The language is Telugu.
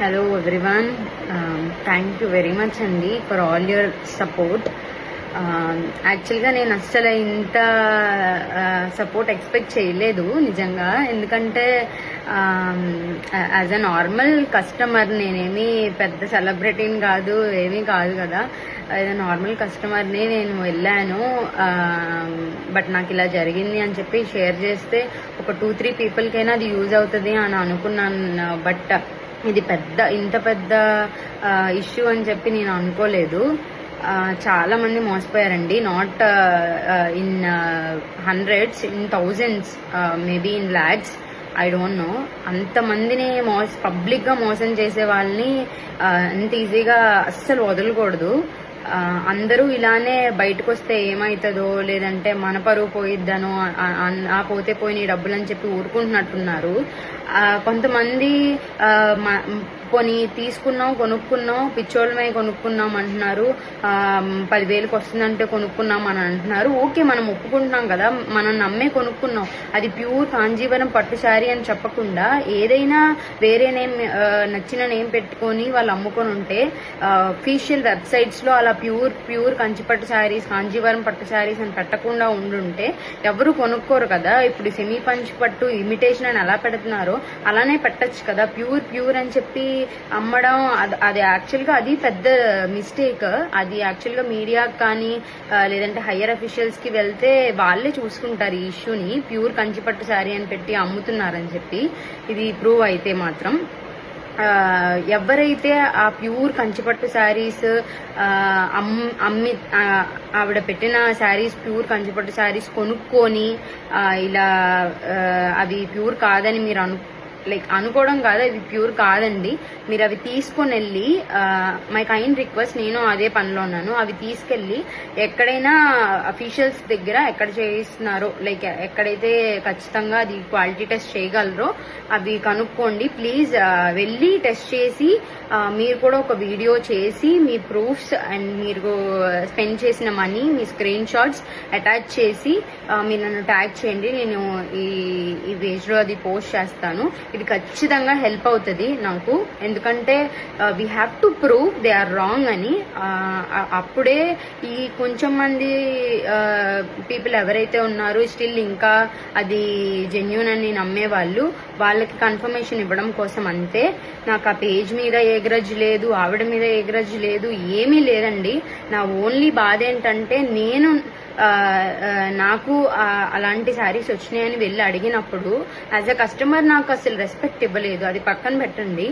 Hello everyone. Thank you very much Andy for all your support. యాక్చువల్గా నేను అస్సలు ఇంత సపోర్ట్ ఎక్స్పెక్ట్ చేయలేదు నిజంగా. ఎందుకంటే యాజ్ అ నార్మల్ కస్టమర్, నేనేమి పెద్ద సెలబ్రిటీని కాదు, ఏమీ కాదు కదా. యాజ్ అ నార్మల్ కస్టమర్ని నేను వెళ్ళాను. బట్ నాకు ఇలా జరిగింది అని చెప్పి షేర్ చేస్తే ఒక 2-3 పీపుల్కైనా అది యూజ్ అవుతుంది అని అనుకున్నాను. బట్ ఇది ఇంత పెద్ద ఇష్యూ అని చెప్పి నేను అనుకోలేదు. చాలా మంది మోసపోయారండి. Not in hundreds, in thousands, maybe in lakhs, I don't know. అంతమందిని పబ్లిక్ గా మోసం చేసే వాళ్ళని అంత ఈజీగా అస్సలు వదలకూడదు. అందరూ ఇలానే బయటకు వస్తే ఏమవుతుందో, లేదంటే మన పరువు పోయిద్దనో, ఆ పోతే పోయిన డబ్బులు అని చెప్పి ఊరుకుంటున్నట్టున్నారు. కొంతమంది పోనీ తీసుకున్నాం, కొనుక్కున్నాం, పిచ్చోళ్ళమే కొనుక్కున్నాం అంటున్నారు. 10,000కి వస్తుందంటే కొనుక్కున్నాం అని అంటున్నారు. ఓకే, మనం ఒప్పుకుంటున్నాం కదా, మనం నమ్మే కొనుక్కున్నాం. అది ప్యూర్ కాంజీవరం పట్టు శారీ అని చెప్పకుండా ఏదైనా వేరే నేమ్, నచ్చిన నేమ్ పెట్టుకొని వాళ్ళు అమ్ముకొని ఉంటే, అఫీషియల్ వెబ్సైట్స్ లో అలా ప్యూర్ కంచిపట్టు శారీస్, కాంజీవరం పట్టు శారీస్ అని పెట్టకుండా ఉండుంటే ఎవరు కొనుక్కోరు కదా. ఇప్పుడు సెమీ పంచి పట్టు ఇమిటేషన్ అని ఎలా పెడుతున్నారో అలానే పెట్టచ్చు కదా. ప్యూర్ అని చెప్పి అమ్మడం, అది యాక్చువల్గా అది పెద్ద మిస్టేక్. అది యాక్చువల్గా మీడియాకి కానీ లేదంటే హయ్యర్ అఫీషియల్స్ కి వెళ్తే వాళ్ళే చూసుకుంటారు ఈ ఇష్యూని. ప్యూర్ కంచిపట్టు శారీ అని పెట్టి అమ్ముతున్నారని చెప్పి ఇది ప్రూవ్ అయితే మాత్రం, ఎవరైతే ఆ ప్యూర్ కంచిపట్టు శారీస్ అమ్మి ఆవిడ పెట్టిన శారీస్, ప్యూర్ కంచిపట్టు శారీస్ కొనుక్కొని ఇలా అవి ప్యూర్ కాదని మీరు అనుకోవడం కాదు, అది ప్యూర్ కాదండి. మీరు అవి తీసుకొని వెళ్ళి, మై కైండ్ రిక్వెస్ట్, నేను అదే పనిలో ఉన్నాను, అవి తీసుకెళ్లి ఎక్కడైనా అఫీషియల్స్ దగ్గర ఎక్కడ చేయిస్తున్నారో, లైక్ ఎక్కడైతే ఖచ్చితంగా అది క్వాలిటీ టెస్ట్ చేయగలరో అవి కనుక్కోండి ప్లీజ్. వెళ్ళి టెస్ట్ చేసి మీరు కూడా ఒక వీడియో చేసి మీ ప్రూఫ్స్ అండ్ మీరు స్పెండ్ చేసిన మనీ, మీ స్క్రీన్ షాట్స్ అటాచ్ చేసి మీరు నన్ను ట్యాగ్ చేయండి. నేను ఈ పేజ్ లో అది పోస్ట్ చేస్తాను. ఇది ఖచ్చితంగా హెల్ప్ అవుతుంది నాకు. ఎందుకంటే we have to prove they are wrong అని. అప్పుడే ఈ కొంచెం మంది పీపుల్ ఎవరైతే ఉన్నారో స్టిల్ ఇంకా అది జెన్యూన్ అని నమ్మే వాళ్ళకి కన్ఫర్మేషన్ ఇవ్వడం కోసం అంతే. నాకు ఆ పేజ్ మీద ఏ గ్రజ్ లేదు, ఆవిడ మీద ఏ గ్రజ్ లేదు, ఏమీ లేదండి. నా ఓన్లీ బాధ ఏంటంటే, నాకు అలాంటి శారీస్ వచ్చినాయని వెళ్ళి అడిగినప్పుడు యాజ్ అ కస్టమర్ నాకు అసలు రెస్పెక్ట్ ఇవ్వలేదు. అది పక్కన పెట్టండి.